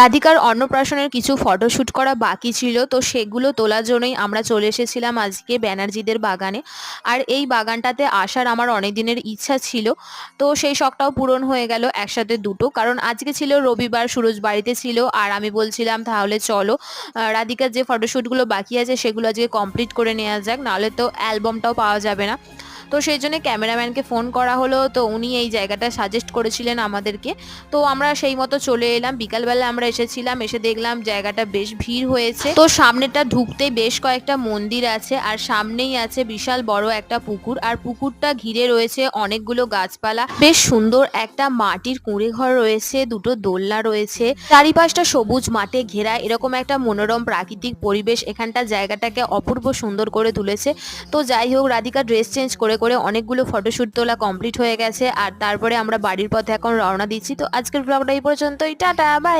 রাধিকার অন্নপ্রাশনের কিছু ফটোশ্যুট করা বাকি ছিল, তো সেগুলো তোলার জন্যই আমরা চলে এসেছিলাম আজকে ব্যানার্জিদের বাগানে। আর এই বাগানটাতে আসার আমার অনেক দিনের ইচ্ছা ছিল, তো সেই শখটাও পূরণ হয়ে গেল একসাথে দুটো। কারণ আজকে ছিল রবিবার, সুরজ বাড়িতে ছিল আর আমি বলছিলাম তাহলে চলো রাধিকার যে ফটোশ্যুটগুলো বাকি আছে সেগুলো আজকে কমপ্লিট করে নেওয়া যাক, নাহলে তো অ্যালবামটাও পাওয়া যাবে না। তো সেই জন্য ক্যামেরাম্যানকে ফোন করা হলো, তো উনি এই জায়গাটা সাজেস্ট করেছিলেন আমাদেরকে। তো আমরা সেই মতো চলে এলাম। বিকালবেলা আমরা এসেছিলাম, এসে দেখলাম জায়গাটা বেশ ভিড় হয়েছে। তো সামনেটা ঢুকতে বেশ কয়েকটা মন্দির আছে আর সামনেই আছে বিশাল বড় একটা পুকুর, আর পুকুরটা ঘিরে রয়েছে অনেকগুলো গাছপালা। বেশ সুন্দর একটা মাটির কুঁড়ে ঘর রয়েছে, দুটো দোলনা রয়েছে, চারিপাশটা সবুজ মাঠে ঘেরা। এরকম একটা মনোরম প্রাকৃতিক পরিবেশ এখানটা জায়গাটাকে অপূর্ব সুন্দর করে তুলেছে। তো যাই হোক, রাধিকা ড্রেস চেঞ্জ করে করে অনেকগুলো ফটোশ্যুট তোলা কমপ্লিট হয়ে গেছে আর তারপরে আমরা বাড়ির পথে এখন রওনা দিচ্ছি। তো আজকের ব্লগটা এই পর্যন্তই, টাটা বাই।